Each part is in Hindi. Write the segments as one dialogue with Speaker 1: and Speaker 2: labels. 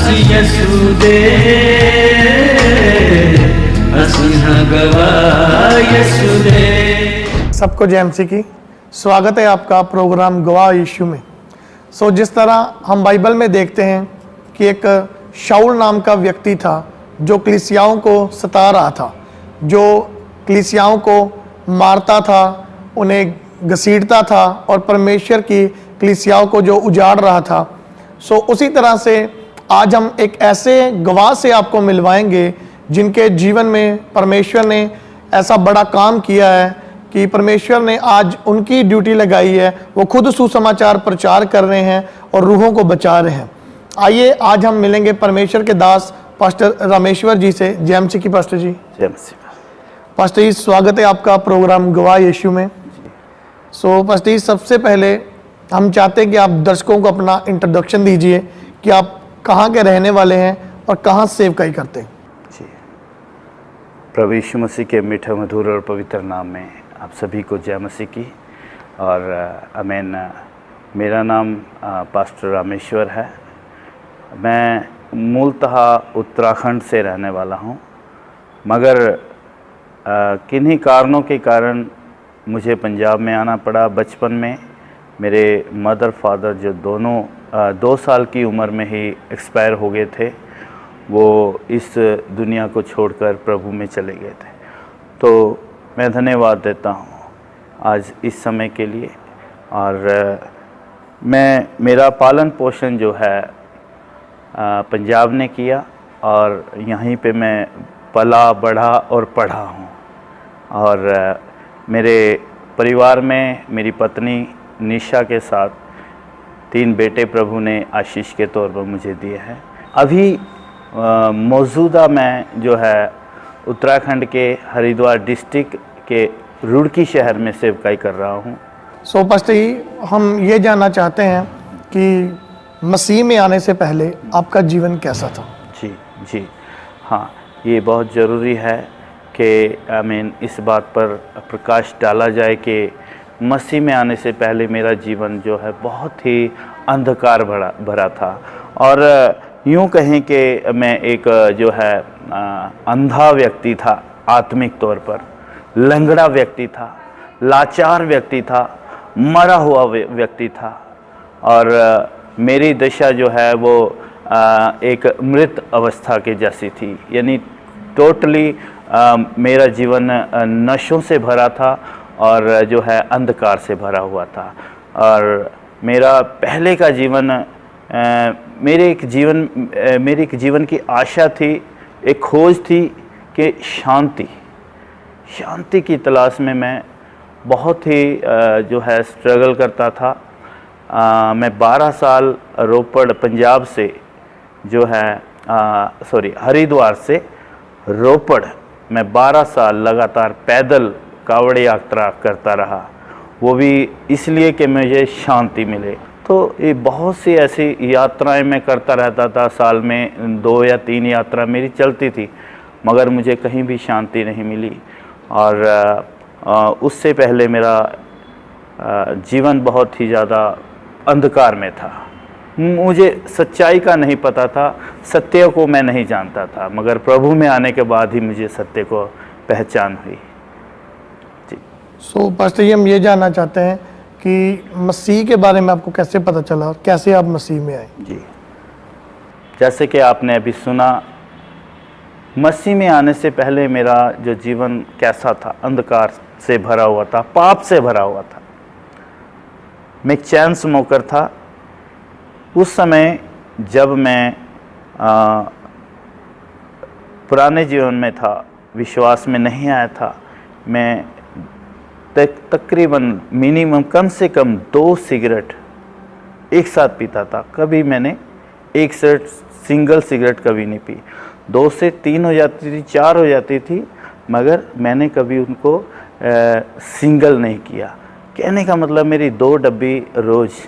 Speaker 1: असी यसु दे असी हाँ गवाह यसु दे।
Speaker 2: सबको जय मसीह की। स्वागत है आपका प्रोग्राम गवाह यीशु में। जिस तरह हम बाइबल में देखते हैं कि एक शाऊल नाम का व्यक्ति था जो कलीसियाओं को सता रहा था, जो कलीसियाओं को मारता था, उन्हें घसीटता था और परमेश्वर की कलीसियाओं को जो उजाड़ रहा था। उसी तरह से आज हम एक ऐसे गवाह से आपको मिलवाएंगे जिनके जीवन में परमेश्वर ने ऐसा बड़ा काम किया है कि परमेश्वर ने आज उनकी ड्यूटी लगाई है। वो खुद सुसमाचार प्रचार कर रहे हैं और रूहों को बचा रहे हैं। आइए आज हम मिलेंगे परमेश्वर के दास पास्टर रामेश्वर जी से। जय मसीह की पास्टर जी।
Speaker 3: जय मसीह।
Speaker 2: पास्टर जी स्वागत है आपका प्रोग्राम गवाह यीशु में। पास्टर जी सबसे पहले हम चाहते हैं कि आप दर्शकों को अपना इंट्रोडक्शन दीजिए कि आप कहाँ के रहने वाले हैं और कहाँ सेवकाई करते हैं।
Speaker 3: जी, प्रभु यीशु मसीह के मीठे मधुर और पवित्र नाम में आप सभी को जय मसीह की और आमीन। मेरा नाम पास्टर रामेश्वर है। मैं मूलतः उत्तराखंड से रहने वाला हूँ, मगर किन्हीं कारणों के कारण मुझे पंजाब में आना पड़ा। बचपन में मेरे मदर फादर जो दोनों 2 साल की उम्र में ही एक्सपायर हो गए थे, वो इस दुनिया को छोड़कर प्रभु में चले गए थे। तो मैं धन्यवाद देता हूँ आज इस समय के लिए। और मेरा पालन पोषण जो है पंजाब ने किया और यहीं पे मैं पला बढ़ा और पढ़ा हूँ। और मेरे परिवार में मेरी पत्नी निशा के साथ 3 बेटे प्रभु ने आशीष के तौर पर मुझे दिए हैं। अभी मौजूदा मैं जो है उत्तराखंड के हरिद्वार डिस्ट्रिक्ट के रुड़की शहर में सेवकाई कर रहा हूँ।
Speaker 2: पास्टर जी हम ये जानना चाहते हैं कि मसीह में आने से पहले आपका जीवन कैसा था।
Speaker 3: जी हाँ, ये बहुत ज़रूरी है कि आमीन इस बात पर प्रकाश डाला जाए कि मसीह में आने से पहले मेरा जीवन जो है बहुत ही अंधकार भरा था। और यूँ कहें कि मैं एक जो है अंधा व्यक्ति था, आत्मिक तौर पर लंगड़ा व्यक्ति था, लाचार व्यक्ति था, मरा हुआ व्यक्ति था। और मेरी दशा जो है वो एक मृत अवस्था के जैसी थी, यानी टोटली मेरा जीवन नशों से भरा था और जो है अंधकार से भरा हुआ था। और मेरा पहले का जीवन मेरे एक जीवन की आशा थी, एक खोज थी कि शांति की तलाश में मैं बहुत ही जो है स्ट्रगल करता था। मैं 12 साल रोपड़ पंजाब से जो है हरिद्वार से रोपड़ मैं 12 साल लगातार पैदल कावड़ यात्रा करता रहा, वो भी इसलिए कि मुझे शांति मिले। तो ये बहुत सी ऐसी यात्राएं मैं करता रहता था। साल में 2 या 3 यात्रा मेरी चलती थी, मगर मुझे कहीं भी शांति नहीं मिली। और उससे पहले मेरा जीवन बहुत ही ज़्यादा अंधकार में था। मुझे सच्चाई का नहीं पता था, सत्य को मैं नहीं जानता था, मगर प्रभु में आने के बाद ही मुझे सत्य को पहचान हुई।
Speaker 2: पास्टर जी हम ये जानना चाहते हैं कि मसीह के बारे में आपको कैसे पता चला और कैसे आप मसीह में आए।
Speaker 3: जी, जैसे कि आपने अभी सुना, मसीह में आने से पहले मेरा जो जीवन कैसा था, अंधकार से भरा हुआ था, पाप से भरा हुआ था। मैं एक चैन स्मोकर था। उस समय जब मैं पुराने जीवन में था, विश्वास में नहीं आया था, मैं तकरीबन मिनिमम कम से कम 2 सिगरेट एक साथ पीता था। कभी मैंने एक सिंगल सिगरेट कभी नहीं पी। 2 से 3 हो जाती थी, 4 हो जाती थी, मगर मैंने कभी उनको सिंगल नहीं किया। कहने का मतलब मेरी 2 डब्बी रोज़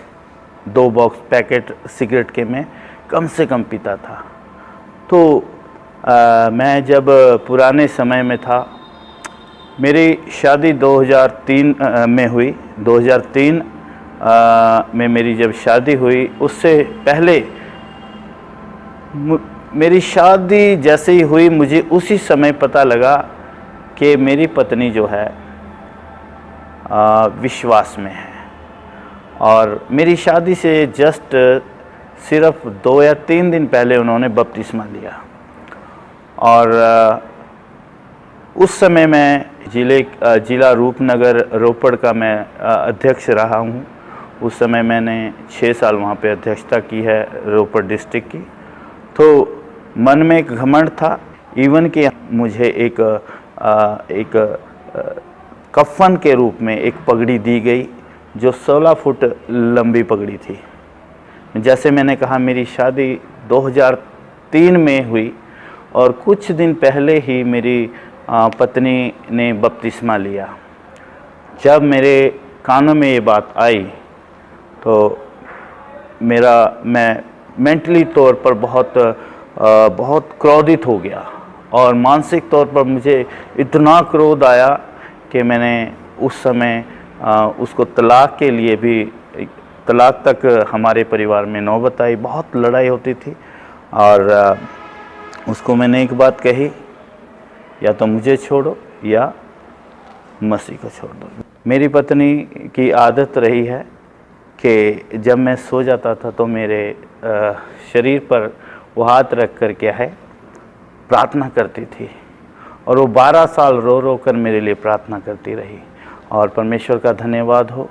Speaker 3: 2 बॉक्स पैकेट सिगरेट के मैं कम से कम पीता था। तो मैं जब पुराने समय में था, मेरी शादी 2003 में हुई। 2003 में मेरी जब शादी हुई, उससे पहले मेरी शादी जैसे ही हुई मुझे उसी समय पता लगा कि मेरी पत्नी जो है विश्वास में है। और मेरी शादी से जस्ट सिर्फ 2 या 3 दिन पहले उन्होंने बपतिस्मा लिया। और उस समय मैं जिला रूपनगर रोपड़ का मैं अध्यक्ष रहा हूँ। उस समय मैंने 6 साल वहाँ पे अध्यक्षता की है रोपड़ डिस्ट्रिक्ट की। तो मन में एक घमंड था, इवन कि मुझे एक कफन के रूप में एक पगड़ी दी गई जो 16 फुट लंबी पगड़ी थी। जैसे मैंने कहा, मेरी शादी 2003 में हुई और कुछ दिन पहले ही मेरी पत्नी ने बपतिस्मा लिया। जब मेरे कानों में ये बात आई तो मैं मेंटली तौर पर बहुत क्रोधित हो गया और मानसिक तौर पर मुझे इतना क्रोध आया कि मैंने उस समय उसको तलाक के लिए भी, तलाक तक हमारे परिवार में नौबत आई। बहुत लड़ाई होती थी और उसको मैंने एक बात कही, या तो मुझे छोड़ो या मसीह को छोड़ दो। मेरी पत्नी की आदत रही है कि जब मैं सो जाता था तो मेरे शरीर पर वो हाथ रख कर क्या है प्रार्थना करती थी। और वो 12 साल रो रो कर मेरे लिए प्रार्थना करती रही। और परमेश्वर का धन्यवाद हो,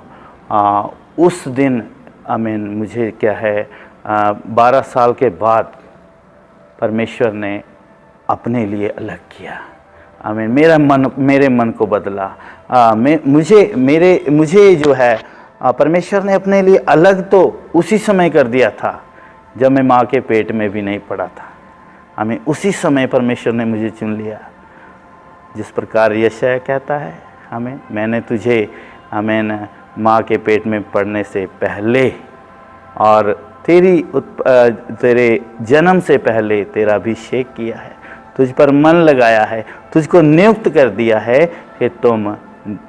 Speaker 3: उस दिन आमीन मुझे क्या है 12 साल के बाद परमेश्वर ने अपने लिए अलग किया। आमीन। मेरे मन को बदला। मुझे जो है परमेश्वर ने अपने लिए अलग तो उसी समय कर दिया था जब मैं माँ के पेट में भी नहीं पड़ा था। आमीन। उसी समय परमेश्वर ने मुझे चुन लिया। जिस प्रकार यशायाह कहता है, आमीन, मैंने तुझे आमीन माँ के पेट में पड़ने से पहले और तेरे जन्म से पहले तेरा अभिषेक किया है, तुझ पर मन लगाया है, तुझको नियुक्त कर दिया है कि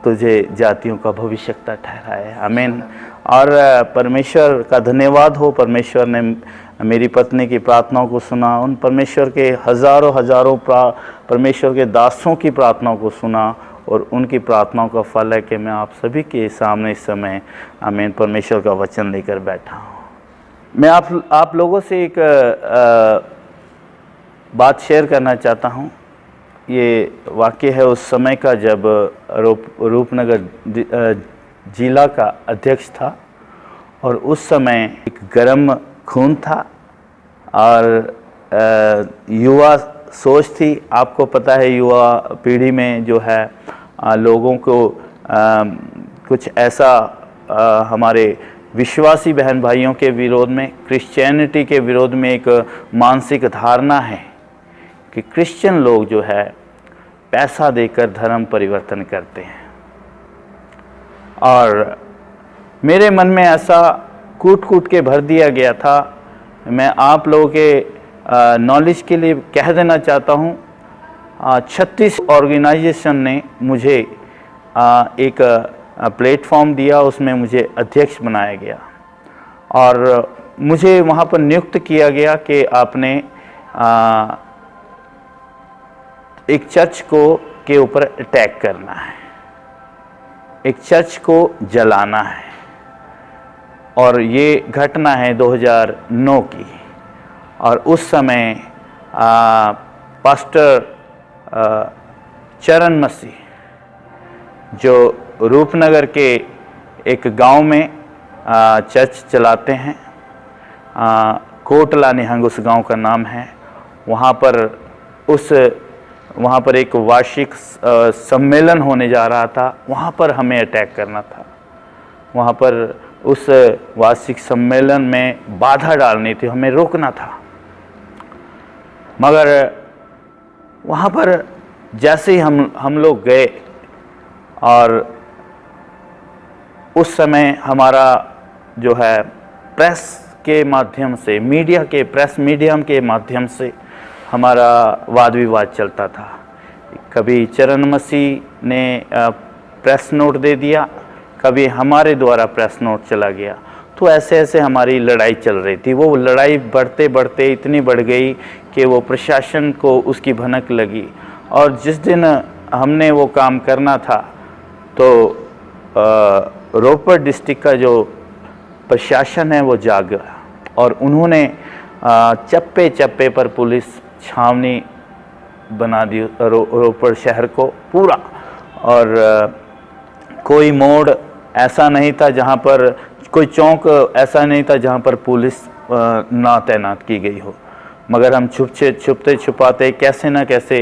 Speaker 3: तुझे जातियों का भविष्यवक्ता ठहराए। आमीन। और परमेश्वर का धन्यवाद हो, परमेश्वर ने मेरी पत्नी की प्रार्थनाओं को सुना। उन परमेश्वर के हज़ारों परमेश्वर के दासों की प्रार्थनाओं को सुना और उनकी प्रार्थनाओं का फल है कि मैं आप सभी के सामने इस समय आमीन परमेश्वर का वचन लेकर बैठा हूँ। मैं आप लोगों से एक बात शेयर करना चाहता हूँ। ये वाक़या है उस समय का जब रूपनगर जिला का अध्यक्ष था और उस समय एक गर्म खून था और युवा सोच थी। आपको पता है युवा पीढ़ी में जो है लोगों को कुछ ऐसा हमारे विश्वासी बहन भाइयों के विरोध में, क्रिश्चियनिटी के विरोध में एक मानसिक धारणा है कि क्रिश्चियन लोग जो है पैसा देकर धर्म परिवर्तन करते हैं। और मेरे मन में ऐसा कूट के भर दिया गया था। मैं आप लोगों के नॉलेज के लिए कह देना चाहता हूँ, 36 ऑर्गेनाइजेशन ने मुझे एक प्लेटफॉर्म दिया, उसमें मुझे अध्यक्ष बनाया गया और मुझे वहाँ पर नियुक्त किया गया कि आपने एक चर्च के ऊपर अटैक करना है, एक चर्च को जलाना है। और ये घटना है 2009 की। और उस समय पास्टर चरण मसीह जो रूपनगर के एक गांव में चर्च चलाते हैं, कोटला निहंग उस गांव का नाम है, वहाँ पर एक वार्षिक सम्मेलन होने जा रहा था। वहाँ पर हमें अटैक करना था। वहाँ पर उस वार्षिक सम्मेलन में बाधा डालनी थी, हमें रोकना था। मगर वहाँ पर जैसे ही हम लोग गए और उस समय हमारा जो है प्रेस के माध्यम से, प्रेस मीडियम के माध्यम से हमारा वाद विवाद चलता था। कभी चरण मसीह ने प्रेस नोट दे दिया, कभी हमारे द्वारा प्रेस नोट चला गया। तो ऐसे ऐसे हमारी लड़ाई चल रही थी। वो लड़ाई बढ़ते बढ़ते इतनी बढ़ गई कि वो प्रशासन को उसकी भनक लगी, और जिस दिन हमने वो काम करना था तो रोपड़ डिस्ट्रिक्ट का जो प्रशासन है वो जाग गया, और उन्होंने चप्पे चप्पे पर पुलिस छावनी बना दी रोपड़ शहर को पूरा। और कोई मोड़ ऐसा नहीं था जहाँ पर, कोई चौक ऐसा नहीं था जहाँ पर पुलिस ना तैनात की गई हो। मगर हम छुपते छुपाते कैसे ना कैसे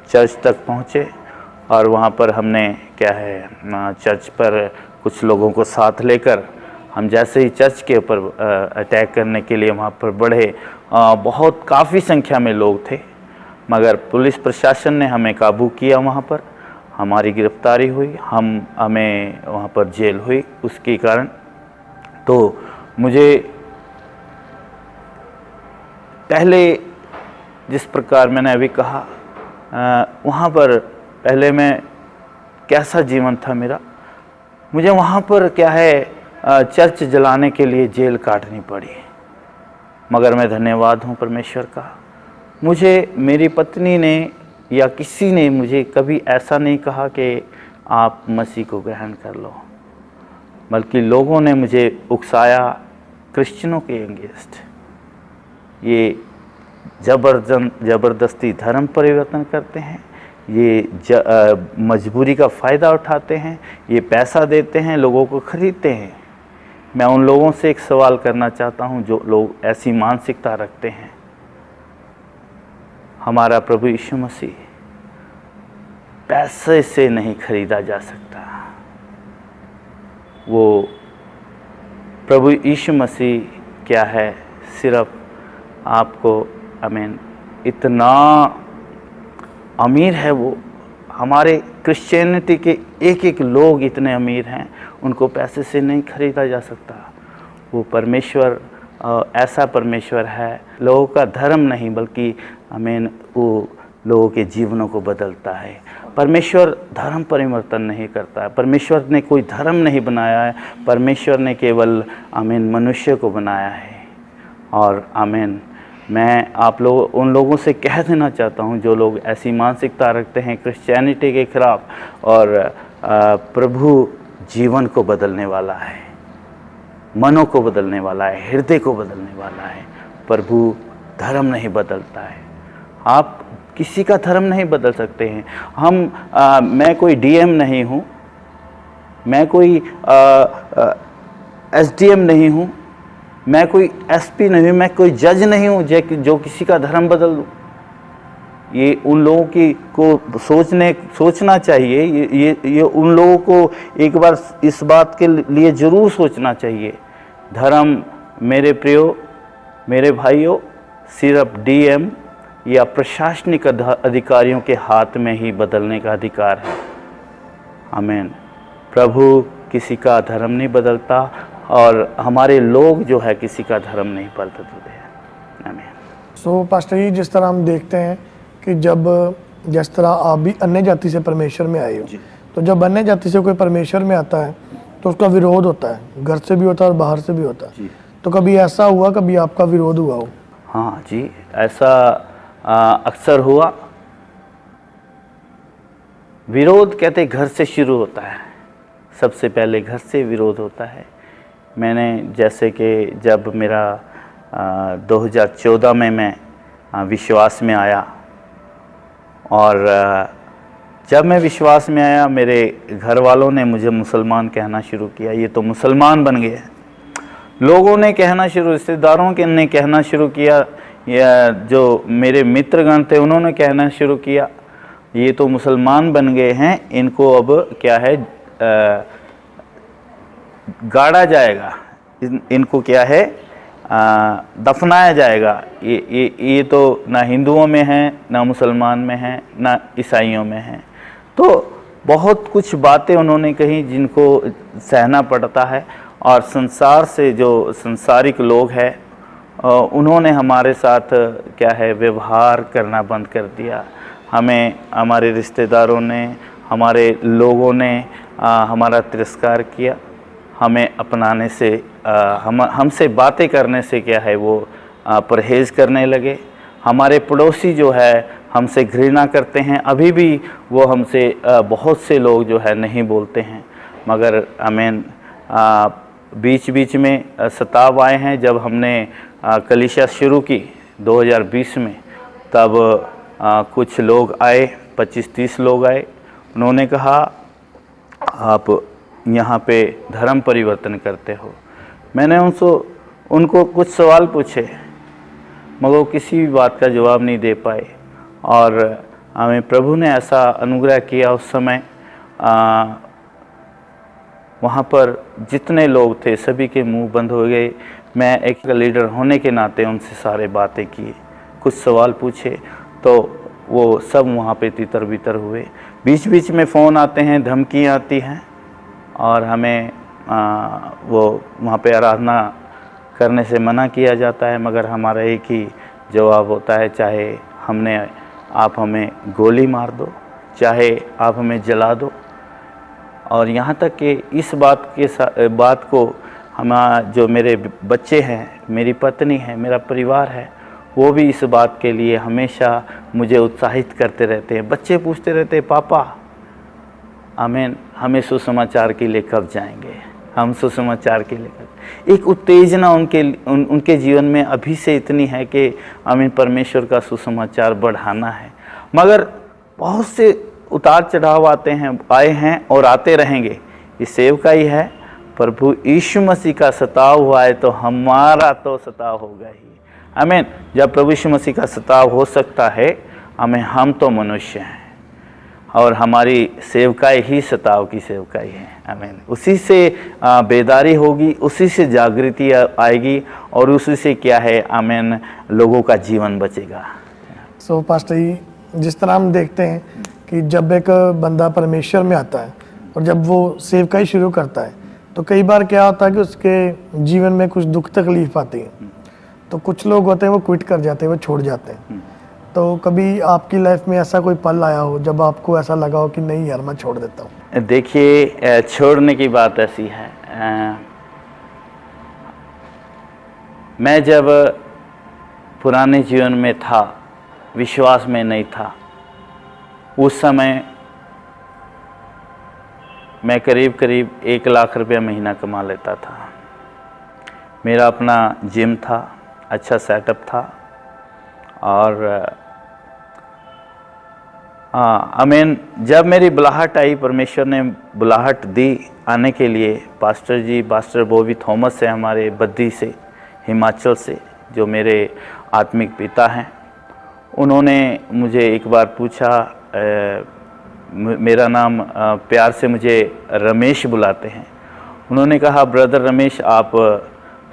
Speaker 3: चर्च तक पहुँचे, और वहाँ पर हमने क्या है चर्च पर कुछ लोगों को साथ लेकर हम जैसे ही चर्च के ऊपर अटैक करने के लिए वहाँ पर बढ़े, बहुत काफ़ी संख्या में लोग थे, मगर पुलिस प्रशासन ने हमें काबू किया। वहाँ पर हमारी गिरफ्तारी हुई, हमें वहाँ पर जेल हुई उसके कारण। तो मुझे पहले जिस प्रकार मैंने अभी कहा, वहाँ पर पहले मैं कैसा जीवन था मेरा, मुझे वहाँ पर क्या है चर्च जलाने के लिए जेल काटनी पड़ी। मगर मैं धन्यवाद हूँ परमेश्वर का, मुझे मेरी पत्नी ने या किसी ने मुझे कभी ऐसा नहीं कहा कि आप मसीह को ग्रहण कर लो, बल्कि लोगों ने मुझे उकसाया क्रिश्चियनों के अगेंस्ट। ये ज़बरदस्ती धर्म परिवर्तन करते हैं, ये मजबूरी का फ़ायदा उठाते हैं, ये पैसा देते हैं, लोगों को ख़रीदते हैं। मैं उन लोगों से एक सवाल करना चाहता हूं जो लोग ऐसी मानसिकता रखते हैं। हमारा प्रभु यीशु मसीह पैसे से नहीं खरीदा जा सकता। वो प्रभु यीशु मसीह क्या है, सिर्फ आपको इतना अमीर है वो। हमारे क्रिश्चियनिटी के एक एक लोग इतने अमीर हैं, उनको पैसे से नहीं खरीदा जा सकता। वो परमेश्वर ऐसा परमेश्वर है, लोगों का धर्म नहीं बल्कि वो लोगों के जीवनों को बदलता है। परमेश्वर धर्म परिवर्तन नहीं करता है, परमेश्वर ने कोई धर्म नहीं बनाया है, परमेश्वर ने केवल मनुष्य को बनाया है। और मैं आप लोग उन लोगों से कह देना चाहता हूं जो लोग ऐसी मानसिकता रखते हैं क्रिश्चियनिटी के खिलाफ, और प्रभु जीवन को बदलने वाला है, मनों को बदलने वाला है, हृदय को बदलने वाला है। प्रभु धर्म नहीं बदलता है, आप किसी का धर्म नहीं बदल सकते हैं। मैं कोई डीएम नहीं हूँ, मैं कोई एसडीएम नहीं हूँ, मैं कोई एसपी नहीं हूँ, मैं कोई जज नहीं हूँ जो किसी का धर्म बदल दूँ। ये उन लोगों की को सोचना चाहिए, ये उन लोगों को एक बार इस बात के लिए ज़रूर सोचना चाहिए। धर्म मेरे प्रियो, मेरे भाइयों, सिर्फ डीएम या प्रशासनिक अधिकारियों के हाथ में ही बदलने का अधिकार है। आमीन। प्रभु किसी का धर्म नहीं बदलता, और हमारे लोग जो है किसी का धर्म नहीं बदलते हैं। आमीन।
Speaker 2: सो पास्टर जी, जिस तरह हम देखते हैं कि जिस तरह आप भी अन्य जाति से परमेश्वर में आए हो, तो जब अन्य जाति से कोई परमेश्वर में आता है तो उसका विरोध होता है, घर से भी होता है और बाहर से भी होता है। तो कभी ऐसा हुआ, कभी आपका विरोध हुआ हो?
Speaker 3: हाँ जी, ऐसा अक्सर हुआ। विरोध कहते घर से शुरू होता है, सबसे पहले घर से विरोध होता है। मैंने जैसे कि जब मेरा 2014 में मैं विश्वास में आया, और जब मैं विश्वास में आया मेरे घर वालों ने मुझे मुसलमान कहना शुरू किया। ये तो मुसलमान बन गए, लोगों ने कहना शुरू, रिश्तेदारों के ने कहना शुरू किया, या जो मेरे मित्रगण थे उन्होंने कहना शुरू किया, ये तो मुसलमान बन गए हैं, इनको अब क्या है गाड़ा जाएगा, इनको क्या है दफनाया जाएगा। ये तो ना हिंदुओं में है, ना मुसलमान में है, ना ईसाइयों में है। तो बहुत कुछ बातें उन्होंने कही जिनको सहना पड़ता है। और संसार से जो संसारिक लोग हैं उन्होंने हमारे साथ क्या है व्यवहार करना बंद कर दिया। हमें हमारे रिश्तेदारों ने, हमारे लोगों ने हमारा तिरस्कार किया। हमें अपनाने से हमसे बातें करने से क्या है वो परहेज़ करने लगे। हमारे पड़ोसी जो है हमसे घृणा करते हैं, अभी भी वो हमसे बहुत से लोग जो है नहीं बोलते हैं, मगर आमीन बीच बीच में सताव आए हैं। जब हमने कलीसिया शुरू की 2020 में, तब कुछ लोग आए, 25-30 लोग आए। उन्होंने कहा आप यहाँ पे धर्म परिवर्तन करते हो। मैंने उनको कुछ सवाल पूछे, मगर वो किसी भी बात का जवाब नहीं दे पाए। और हमें प्रभु ने ऐसा अनुग्रह किया उस समय, वहाँ पर जितने लोग थे सभी के मुंह बंद हो गए। मैं एक लीडर होने के नाते उनसे सारे बातें की, कुछ सवाल पूछे, तो वो सब वहाँ पे तितर बितर हुए। बीच बीच में फ़ोन आते हैं, धमकियाँ आती हैं, और हमें वो वहाँ पे आराधना करने से मना किया जाता है, मगर हमारा एक ही जवाब होता है, चाहे आप हमें गोली मार दो, चाहे आप हमें जला दो। और यहाँ तक कि इस बात को जो मेरे बच्चे हैं, मेरी पत्नी है, मेरा परिवार है, वो भी इस बात के लिए हमेशा मुझे उत्साहित करते रहते हैं। बच्चे पूछते रहते हैं, पापा आमीन हमें सुसमाचार के लिए कब जाएंगे, हम सुसमाचार के लिए कब। एक उत्तेजना उनके जीवन में अभी से इतनी है कि आमीन परमेश्वर का सुसमाचार बढ़ाना है। मगर बहुत से उतार चढ़ाव आए हैं और आते रहेंगे। ये सेवकाई है, प्रभु यीशु मसीह का सताव हुआ है तो हमारा तो सताव होगा ही। आमीन। जब प्रभु यीशु मसीह का सताव हो सकता है, हम तो मनुष्य हैं और हमारी सेवकाई ही सताव की सेवकाई है। आमीन। उसी से बेदारी होगी, उसी से जागृति आएगी, और उसी से क्या है, आमीन, लोगों का जीवन बचेगा।
Speaker 2: सो पास्टर जी, जिस तरह हम देखते हैं कि जब एक बंदा परमेश्वर में आता है और जब वो सेवकाई शुरू करता है, तो कई बार क्या होता है कि उसके जीवन में कुछ दुख तकलीफ आती है, तो कुछ लोग होते हैं वो क्विट कर जाते हैं, वो छोड़ जाते हैं। तो कभी आपकी लाइफ में ऐसा कोई पल आया हो जब आपको ऐसा लगा हो कि नहीं यार मैं छोड़ देता हूँ?
Speaker 3: देखिए, छोड़ने की बात ऐसी है, मैं जब पुराने जीवन में था, विश्वास में नहीं था, उस समय मैं करीब 1 लाख रुपया महीना कमा लेता था। मेरा अपना जिम था, अच्छा सेटअप था, और आमीन। जब मेरी बुलाहट आई, परमेश्वर ने बुलाहट दी आने के लिए, पास्टर बॉबी थॉमस है हमारे बद्दी से, हिमाचल से, जो मेरे आत्मिक पिता हैं। उन्होंने मुझे एक बार पूछा, मेरा नाम प्यार से मुझे रमेश बुलाते हैं। उन्होंने कहा, ब्रदर रमेश, आप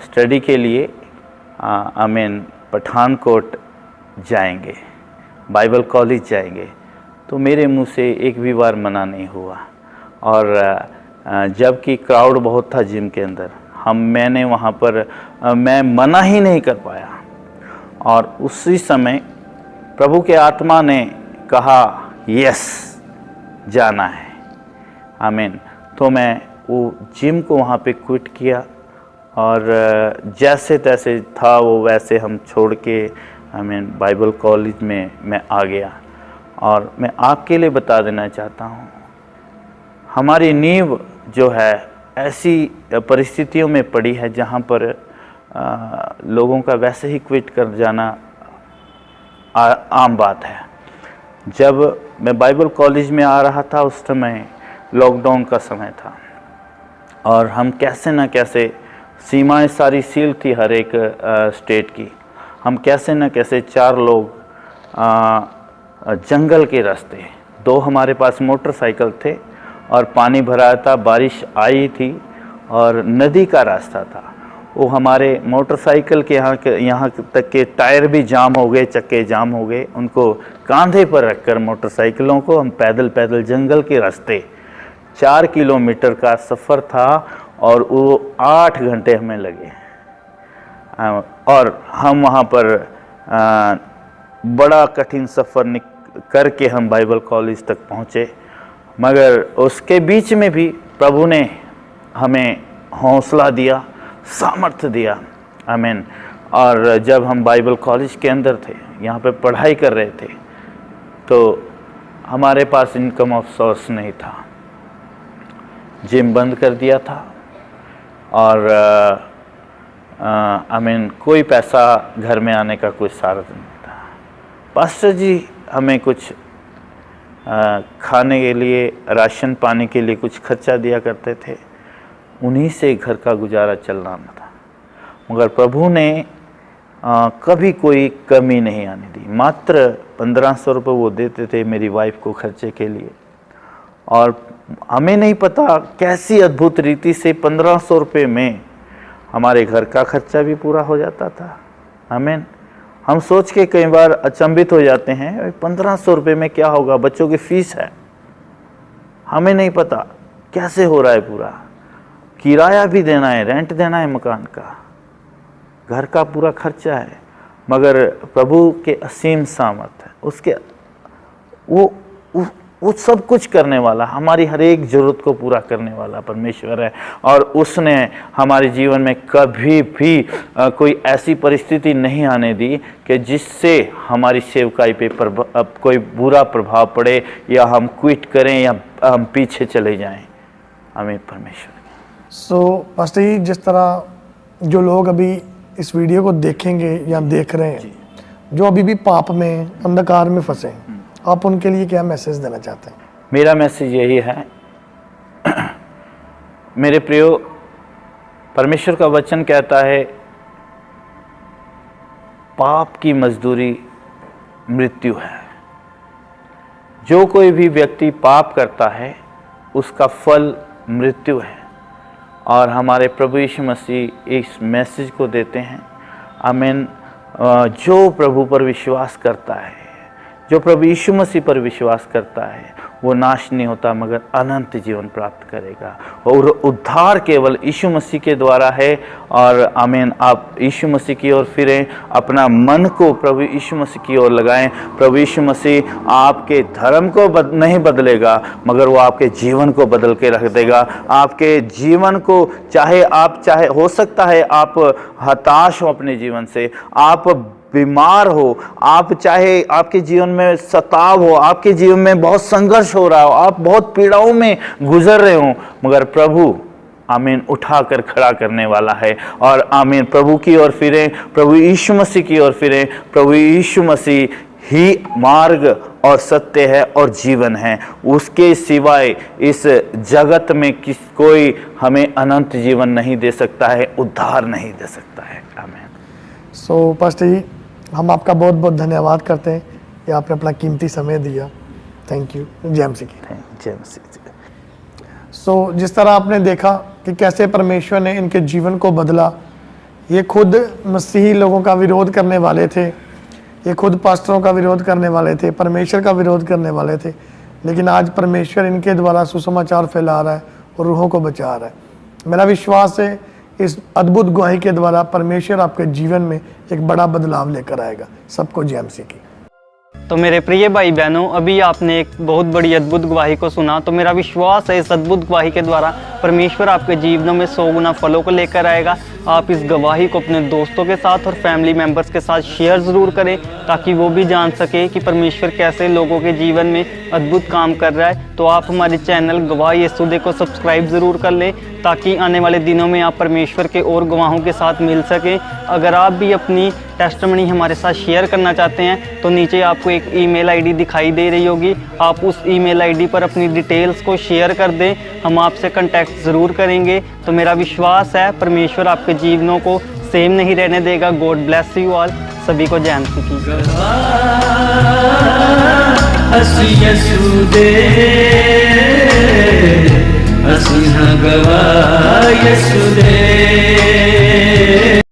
Speaker 3: स्टडी के लिए आमीन पठानकोट जाएंगे, बाइबल कॉलेज जाएंगे। तो मेरे मुंह से एक भी बार मना नहीं हुआ, और जबकि क्राउड बहुत था जिम के अंदर, मैंने वहाँ पर मैं मना ही नहीं कर पाया। और उसी समय प्रभु के आत्मा ने कहा, यस, जाना है। आमीन। तो मैं वो जिम को वहाँ पे क्विट किया, और जैसे तैसे था वो वैसे हम छोड़ के आमीन बाइबल कॉलेज में मैं आ गया। और मैं आपके लिए बता देना चाहता हूँ, हमारी नींव जो है ऐसी परिस्थितियों में पड़ी है जहाँ पर लोगों का वैसे ही क्विट कर जाना आम बात है। जब मैं बाइबल कॉलेज में आ रहा था, उस समय लॉकडाउन का समय था, और हम कैसे न कैसे, सीमाएं सारी सील थी हर एक स्टेट की, हम कैसे न कैसे 4 लोग जंगल के रास्ते, 2 हमारे पास मोटरसाइकिल थे, और पानी भरा था, बारिश आई थी, और नदी का रास्ता था। वो हमारे मोटरसाइकिल के यहाँ तक के टायर भी जाम हो गए, चक्के जाम हो गए। उनको कांधे पर रखकर मोटरसाइकिलों को हम पैदल जंगल के रास्ते, 4 किलोमीटर का सफ़र था, और वो 8 घंटे हमें लगे। और हम वहाँ पर बड़ा कठिन सफ़र करके हम बाइबल कॉलेज तक पहुँचे। मगर उसके बीच में भी प्रभु ने हमें हौसला दिया, सामर्थ्य दिया। आमीन। और जब हम बाइबल कॉलेज के अंदर थे, यहाँ पे पढ़ाई कर रहे थे, तो हमारे पास इनकम ऑफ सोर्स नहीं था। जिम बंद कर दिया था और आमीन कोई पैसा घर में आने का कोई साधन नहीं था। पास्टर जी हमें कुछ खाने के लिए, राशन पानी के लिए कुछ खर्चा दिया करते थे, उन्हीं से घर का गुजारा चल रहा था। मगर प्रभु ने कभी कोई कमी नहीं आने दी। मात्र 1500 रुपये वो देते थे मेरी वाइफ को खर्चे के लिए, और हमें नहीं पता कैसी अद्भुत रीति से 1500 रुपये में हमारे घर का खर्चा भी पूरा हो जाता था। आमीन। हम सोच के कई बार अचंभित हो जाते हैं, 1500 रुपये में क्या होगा, बच्चों की फीस है, हमें नहीं पता कैसे हो रहा है पूरा। किराया भी देना है, रेंट देना है मकान का, घर का पूरा खर्चा है। मगर प्रभु के असीम सामर्थ है, उसके वो सब कुछ करने वाला, हमारी हर एक ज़रूरत को पूरा करने वाला परमेश्वर है। और उसने हमारे जीवन में कभी भी कोई ऐसी परिस्थिति नहीं आने दी कि जिससे हमारी सेवकाई पे कोई बुरा प्रभाव पड़े, या हम क्विट करें, या हम पीछे चले जाएं। हमें परमेश्वर।
Speaker 2: सो पास्टर जी, जिस तरह जो लोग अभी इस वीडियो को देखेंगे या देख रहे हैं, जो अभी भी पाप में, अंधकार में फंसे हैं, आप उनके लिए क्या मैसेज देना चाहते हैं?
Speaker 3: मेरा मैसेज यही है, मेरे प्रियो, परमेश्वर का वचन कहता है पाप की मजदूरी मृत्यु है। जो कोई भी व्यक्ति पाप करता है उसका फल मृत्यु है। और हमारे प्रभु यीशु मसीह इस मैसेज को देते हैं। आमीन। जो प्रभु पर विश्वास करता है, जो प्रभु यीशु मसीह पर विश्वास करता है, वो नाश नहीं होता मगर अनंत जीवन प्राप्त करेगा। और उद्धार केवल यीशु मसीह के द्वारा है। और आमीन। आप यीशु मसीह की ओर फिरें, अपना मन को प्रभु यीशु मसीह की ओर लगाएं। प्रभु यीशु मसीह आपके धर्म को नहीं बदलेगा, मगर वो आपके जीवन को बदल के रख देगा। आपके जीवन को चाहे हो सकता है आप हताश हो अपने जीवन से, आप बीमार हो, आप चाहे आपके जीवन में सताव हो, आपके जीवन में बहुत संघर्ष हो रहा हो, आप बहुत पीड़ाओं में गुजर रहे हो, मगर प्रभु आमीन उठाकर खड़ा करने वाला है। और आमीन प्रभु की ओर फिरें, प्रभु यीशु मसीह की ओर फिरें। प्रभु यीशु मसीह ही मार्ग और सत्य है और जीवन है। उसके सिवाय इस जगत में कोई हमें अनंत जीवन नहीं दे सकता है, उद्धार नहीं दे सकता है। आमीन।
Speaker 2: सो पास्टर जी, हम आपका बहुत बहुत धन्यवाद करते हैं कि आपने अपना कीमती समय दिया। Thank you. जय मसीह की।
Speaker 3: जय मसीह।
Speaker 2: सो जिस तरह आपने देखा कि कैसे परमेश्वर ने इनके जीवन को बदला। ये खुद मसीही लोगों का विरोध करने वाले थे, ये खुद पास्टरों का विरोध करने वाले थे, परमेश्वर का विरोध करने वाले थे, लेकिन आज परमेश्वर इनके द्वारा सुसमाचार फैला रहा है और रूहों को बचा रहा है। मेरा विश्वास है इस अद्भुत गवाही के द्वारा परमेश्वर आपके जीवन में एक बड़ा बदलाव लेकर आएगा। सबको जय मसीह की।
Speaker 4: तो मेरे प्रिय भाई बहनों, अभी आपने एक बहुत बड़ी अद्भुत गवाही को सुना। तो मेरा विश्वास है इस अद्भुत गवाही के द्वारा परमेश्वर आपके जीवनों में 100 गुना फलों को लेकर आएगा। आप इस गवाही को अपने दोस्तों के साथ और फैमिली मेम्बर्स के साथ शेयर ज़रूर करें, ताकि वो भी जान सके कि परमेश्वर कैसे लोगों के जीवन में अद्भुत काम कर रहा है। तो आप हमारे चैनल गवाह यीशु दे को सब्सक्राइब ज़रूर कर लें, ताकि आने वाले दिनों में आप परमेश्वर के और गवाहों के साथ मिल सकें। अगर आप भी अपनी टेस्टमनी हमारे साथ शेयर करना चाहते हैं तो नीचे आपको एक ईमेल आईडी दिखाई दे रही होगी, आप उस ईमेल आईडी पर अपनी डिटेल्स को शेयर कर दें, हम आपसे कांटेक्ट ज़रूर करेंगे। तो मेरा विश्वास है परमेश्वर आपके जीवनों को सेम नहीं रहने देगा। God bless you all. सभी को जय मसीह की।
Speaker 1: गवाह यीशु दे।